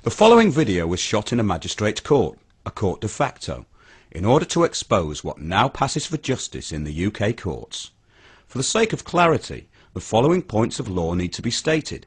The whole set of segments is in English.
The following video was shot in a magistrate's court, a court de facto, in order to expose what now passes for justice in the UK courts. For the sake of clarity, the following points of law need to be stated.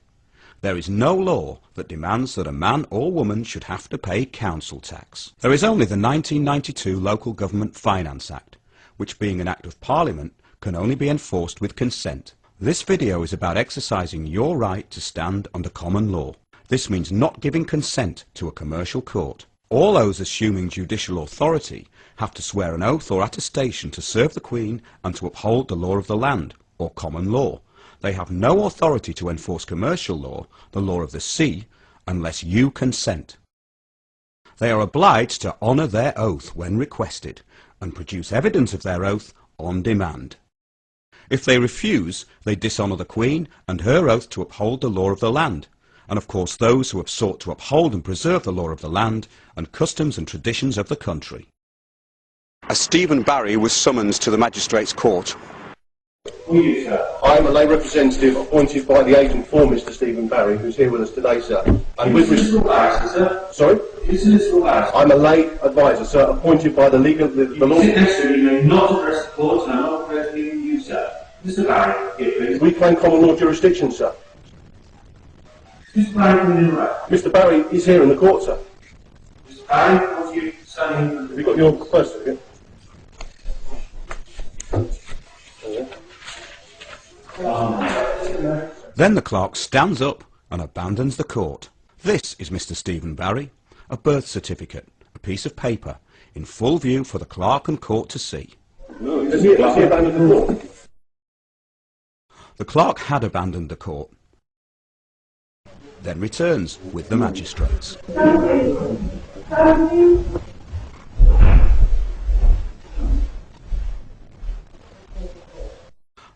There is no law that demands that a man or woman should have to pay council tax. There is only the 1992 Local Government Finance Act, which, being an Act of Parliament, can only be enforced with consent. This video is about exercising your right to stand under common law. This means not giving consent to a commercial court. All those assuming judicial authority have to swear an oath or attestation to serve the Queen and to uphold the law of the land, or common law. They have no authority to enforce commercial law, the law of the sea, unless you consent. They are obliged to honour their oath when requested, and produce evidence of their oath on demand. If they refuse, they dishonour the Queen and her oath to uphold the law of the land, and of course those who have sought to uphold and preserve the law of the land and customs and traditions of the country. As Stephen Barry was summoned to the magistrates' court. Who are you, sir? I am a lay representative appointed by the agent for Mr. Stephen Barry, who's here with us today, sir. And with sir? Sorry? I'm a lay advisor, sir, appointed by the legal... The law... You may not address the court, and I'm not addressing you, sir. Mr. Barry, here, please. We claim common law jurisdiction, sir. Mr. Barry, can you interrupt? Mr. Barry is here in the court, sir. Mr. Barry, what are you standing? Have you got your birth certificate? Then the clerk stands up and abandons the court. This is Mr. Stephen Barry, a birth certificate, a piece of paper, in full view for the clerk and court to see. Has he abandoned the court? The clerk had abandoned the court, then returns with the magistrates.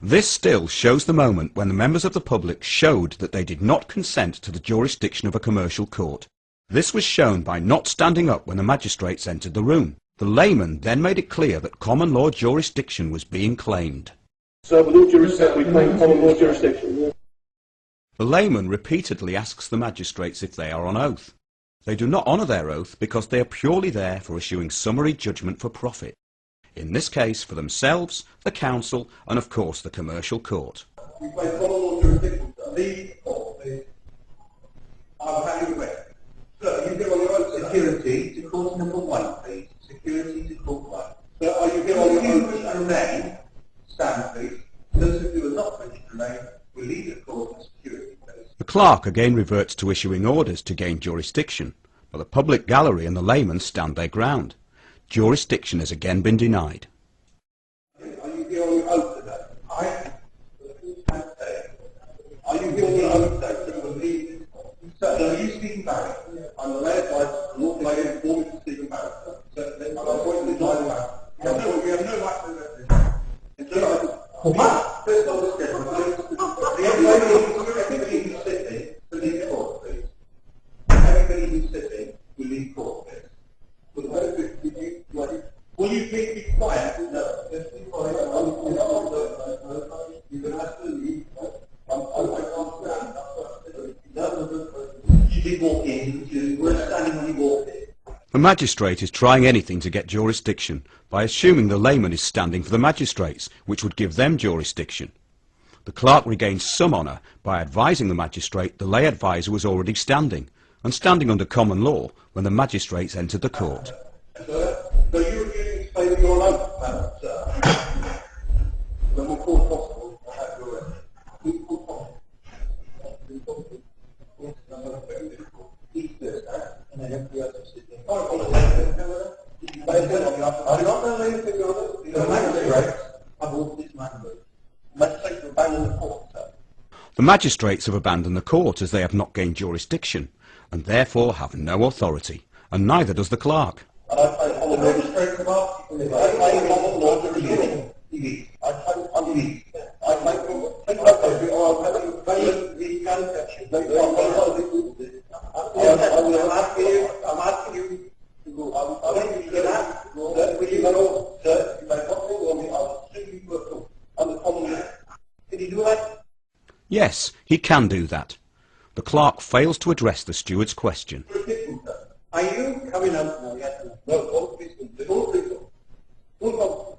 This still shows the moment when the members of the public showed that they did not consent to the jurisdiction of a commercial court. This was shown by not standing up when the magistrates entered the room. The layman then made it clear that common law jurisdiction was being claimed. Sir, with all due respect, we claim common law jurisdiction. The layman repeatedly asks the magistrates if they are on oath. They do not honour their oath because they are purely there for issuing summary judgment for profit. In this case, for themselves, the council, and of course the commercial court. We claim common law jurisdiction, sir. Leave court, please. I'll have you away. Sir, you get on your own security to court number 1, please. Security to court 1. Sir, are you get on your own remain? Stand, please. Those of you who are not ready to remain, will leave the court for security, please. The clerk again reverts to issuing orders to gain jurisdiction, but the public gallery and the layman stand their ground. Jurisdiction has again been denied. Are you here on your oath today? Are you here on your oath today? So we'll leave this court. Sir, are you Stephen Barry? I'm the lay advisor and lawful agent for Mr. Stephen Barry. Sir, I'm appointed to lie about. We have no right to represent. Sir, first of all, everybody who's sitting will leave court, please. Everybody who's sitting will leave court, please. Will you please be quiet? No, just be quiet. You can have to leave. You did walk in. You were standing when you walked in. The magistrate is trying anything to get jurisdiction by assuming the layman is standing for the magistrates, which would give them jurisdiction. The clerk regains some honour by advising the magistrate the lay advisor was already standing, and standing under common law when the magistrates entered the court. So you refuse to explain your oath, madam, sir? When we'll call possible, I have your oath. We call possible. Each this, and then every other sitting. I do not know anything, Your Honour. The magistrates have ordered this man moved. The magistrates have abandoned the court, sir. The magistrates have abandoned the court as they have not gained jurisdiction, and therefore have no authority, and neither does the clerk. And I claim common law jurisdiction. I claim common law jurisdiction. I I'm asking you to go. I want you to get out. Will you go, sir? If I don't go on me, I'll simply go on the common law. Can you do that? Yes, he can do that. The clerk fails to address the steward's question. Are you coming out now? Yes. No, all please. All please. All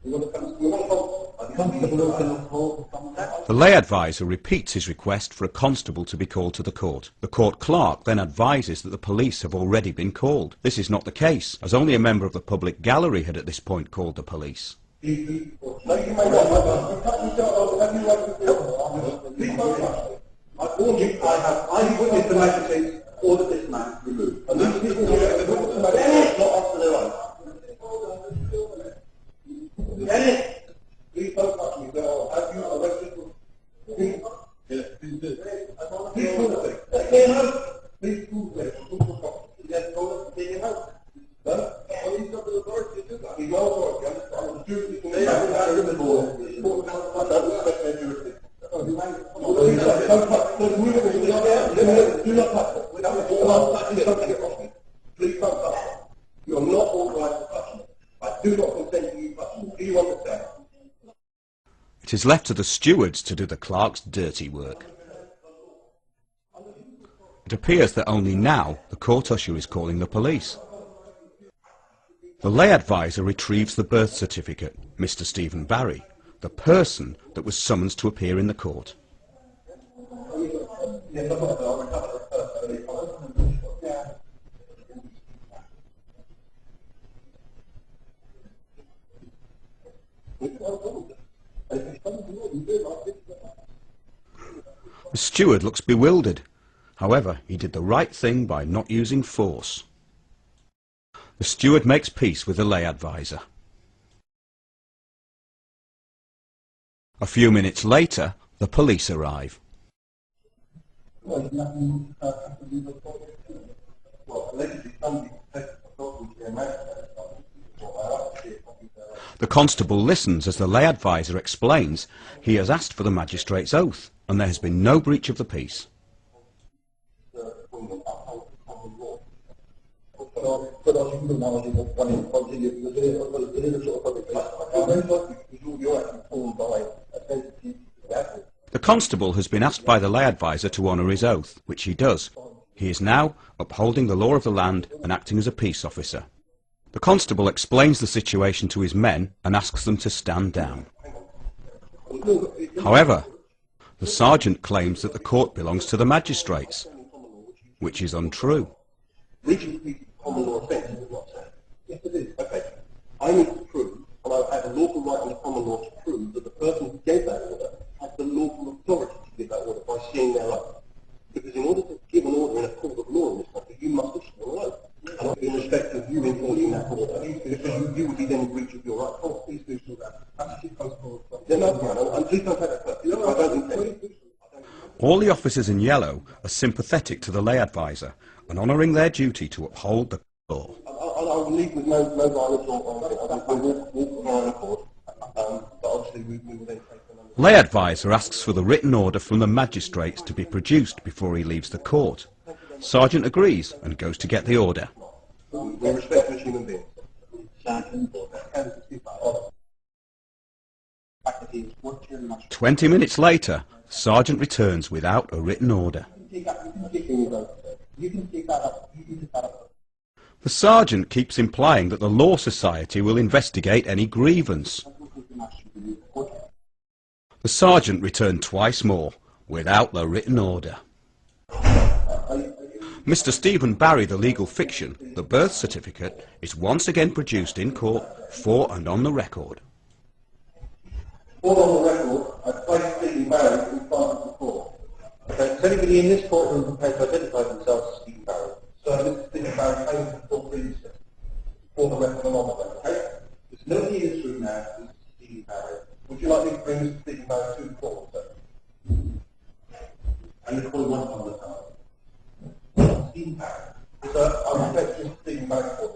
you want to come? You want to come? The lay advisor repeats his request for a constable to be called to the court. The court clerk then advises that the police have already been called. This is not the case, as only a member of the public gallery had at this point called the police. I warn you, I witnessed the magistrate order this man removed. And these people who are not after their own. Dennis, please don't touch me. Have you arrested for... Yes, please do. Please prove it. Please prove it. Yes, can you help? No? Well, he's got the authority to do that. He's no authority. I'm a student. They haven't had him before. I don't respect their jurisdiction. Do not touch it. Please don't touch it. You are not authorised to touch me. I do not consent to you touching me. Do you understand? It is left to the stewards to do the clerk's dirty work. It appears that only now the court usher is calling the police. The lay advisor retrieves the birth certificate, Mr. Stephen Barry, the person that was summoned to appear in the court. The steward looks bewildered. However, he did the right thing by not using force. The steward makes peace with the lay advisor. A few minutes later, the police arrive. The constable listens as the lay advisor explains he has asked for the magistrate's oath and there has been no breach of the peace. The constable has been asked by the lay advisor to honour his oath, which he does. He is now upholding the law of the land and acting as a peace officer. The constable explains the situation to his men and asks them to stand down. However, the sergeant claims that the court belongs to the magistrates, which is untrue. Common law offence is not so. Yes, it is. Okay. I need to prove, and I have a lawful right under common law to prove that the person who gave that order has the lawful authority to give that order by seeing their oath. Because in order to give an order in a court of law in this country, you must have sworn an oath. And in respect of you enforcing that order, because you would be then in breach of your right. Oh, please do so that. That's your constable. Yeah, no, and please don't take that first. I don't intend it. All the officers in yellow are sympathetic to the lay advisor and honouring their duty to uphold the law. I will leave with no violence or walk around the court, but obviously we will then take them under... Lay advisor asks for the written order from the magistrates to be produced before he leaves the court. Sergeant agrees and goes to get the order. We respect as human beings. Sergeant, 20 minutes later, the sergeant returns without a written order. The sergeant keeps implying that the Law Society will investigate any grievance. The sergeant returned twice more, without the written order. Mr. Stephen Barry, the legal fiction, the birth certificate, is once again produced in court for and on the record. All on the record, I placed Stephen Barry in front of the court. Okay, does anybody in this courtroom prepared to identify themselves as Stephen Barry? So Mr. Stephen Barry came to the court previously, for the record and on the record, okay? There's nobody in this room now who's Stephen Barry. Would you like me to bring Mr. Stephen Barry to the court, sir? And you call him one time. Stephen Barry. Sir, I respect Mr. Stephen Barry court.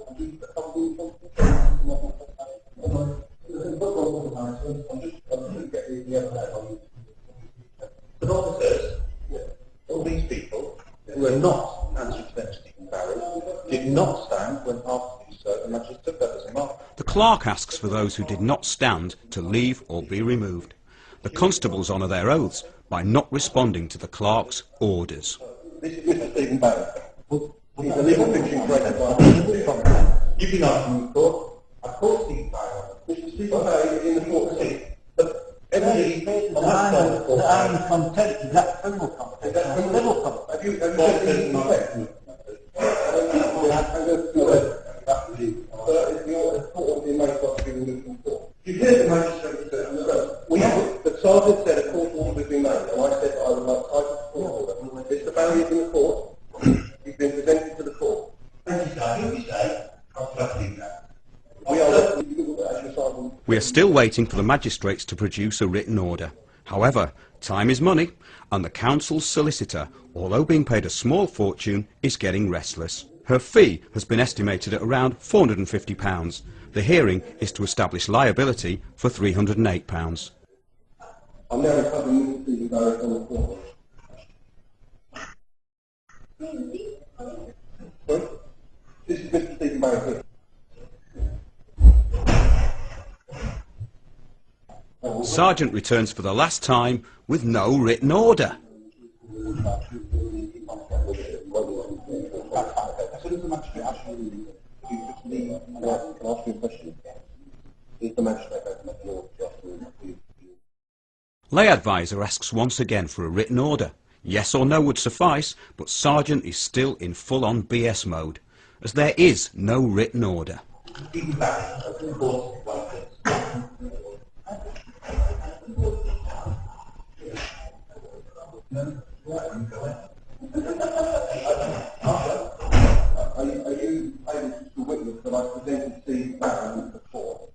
I'm just get the other hand on you. The officers, all these people who are not answering to them, Stephen Barry, did not stand when asked to do so, and that just took that as a mark. The clerk asks for those who did not stand to leave or be removed. The constables honour their oaths by not responding to the clerk's orders. This is Mr. Stephen Barry. He's a legal fiction created by... You've been asking in court. I called Stephen Barry. Mr. Stephen Barry is in the court seat. But every... I'm content. Is that criminal content? Is that criminal content? Have you said anything like that? You hear the magistrate say, we have it. The sergeant said a court order has been made, and I said I would like title to court order. Mr. Barry is in the court. He's been presented to the court. Thank you, sir. Who you say? I'll trust that. We are still waiting for the magistrates to produce a written order. However, time is money, and the council's solicitor, although being paid a small fortune, is getting restless. Her fee has been estimated at around £450. The hearing is to establish liability for £308. I'm now recovering Mr. Stephen Barry from the court. Sorry? This is Mr. Stephen Barry here. Sergeant returns for the last time with no written order. Lay advisor asks once again for a written order. Yes or no would suffice, but Sergeant is still in full-on BS mode, as there is no written order. Are you able to witness that I presented Stephen Barry before?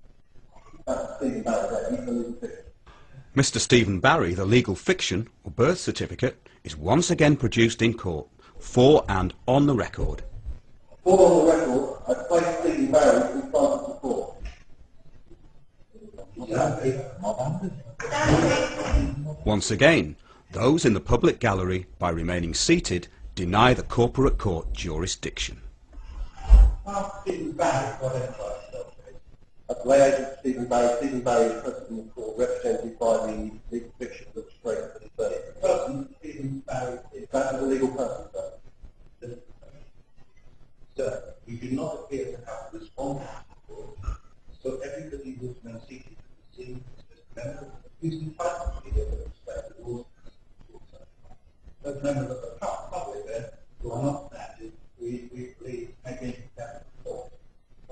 That's Stephen Barry, he's the legal fiction. Mr. Stephen Barry, the legal fiction, or birth certificate, is once again produced in court, for and on the record. For on the record, I placed Stephen Barry in front of the court. Once again, those in the public gallery, by remaining seated, deny the corporate court jurisdiction. At the lay agent Stephen Barry is present in the court, represented by the legal fiction that was straight to the third. The person, Stephen Barry, is that the legal person, sir? Sir, you do not appear to have responded to the court, so everybody who has been seated to the scene is member who's entitled to be able to respect the rules of the court. Those members of the public there who are not standing, we believe against that court.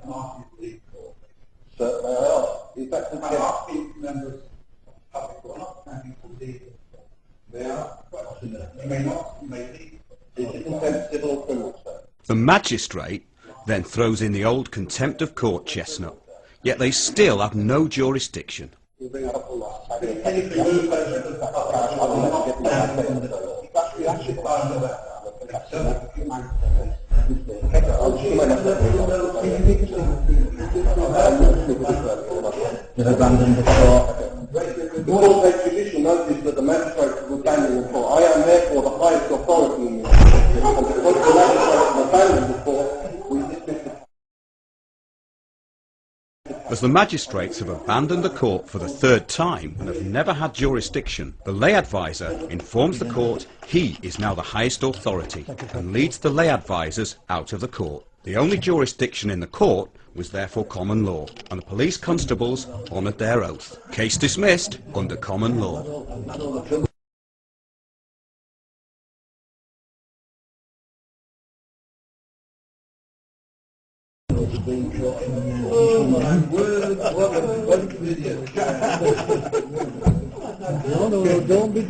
I'm asking you to leave the court. Sir, may I ask, is that the I'm asking members of the public who are not standing to leave the court. They are questioners. You may not, you may leave. Is it contempt civil or criminal, sir? The magistrate then throws in the old contempt of court chestnut, yet they still have no jurisdiction. The court takes judicial notice that the magistrate will abandon the court. I am therefore the highest authority in this district, and because the magistrate will abandon the court, we dismiss the... As the magistrates have abandoned the court for the third time and have never had jurisdiction, the lay advisor informs the court he is now the highest authority and leads the lay advisors out of the court. The only jurisdiction in the court was therefore common law, and the police constables honoured their oath. Case dismissed under common law. Don't be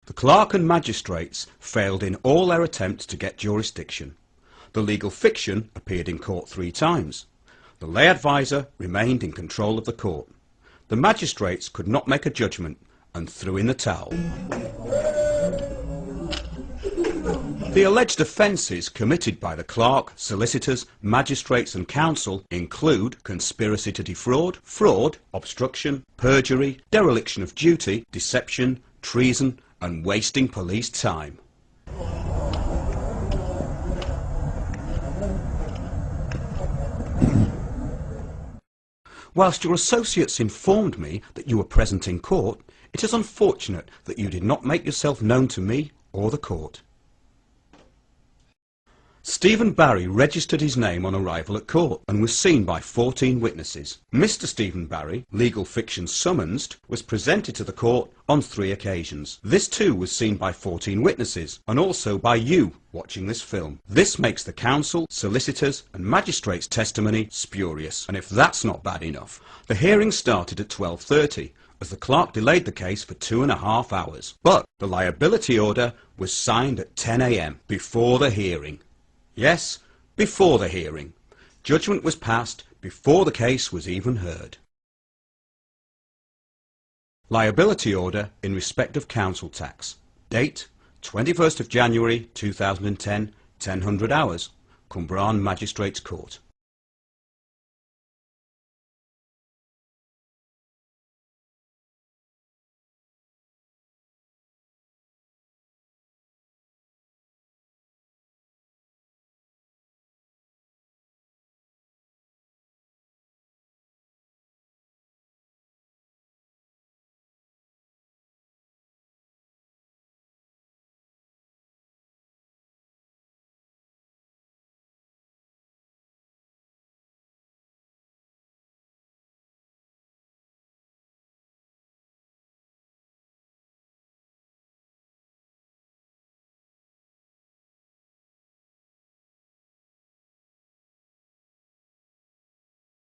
The clerk and magistrates failed in all their attempts to get jurisdiction. The legal fiction appeared in court 3 times. The lay advisor remained in control of the court. The magistrates could not make a judgment and threw in the towel. The alleged offences committed by the clerk, solicitors, magistrates and counsel include conspiracy to defraud, fraud, obstruction, perjury, dereliction of duty, deception, treason and wasting police time. Whilst your associates informed me that you were present in court, it is unfortunate that you did not make yourself known to me or the court. Stephen Barry registered his name on arrival at court and was seen by 14 witnesses. Mr. Stephen Barry, legal fiction Summonsed, was presented to the court on 3 occasions. This too was seen by 14 witnesses and also by you watching this film. This makes the counsel, solicitors and magistrates' testimony spurious, and if that's not bad enough, the hearing started at 12:30 as the clerk delayed the case for 2.5 hours. But the liability order was signed at 10 a.m. before the hearing. Yes, before the hearing. Judgment was passed before the case was even heard. Liability order in respect of council tax. Date 21st of January 2010, 1000 hours. Cumbraen Magistrates Court.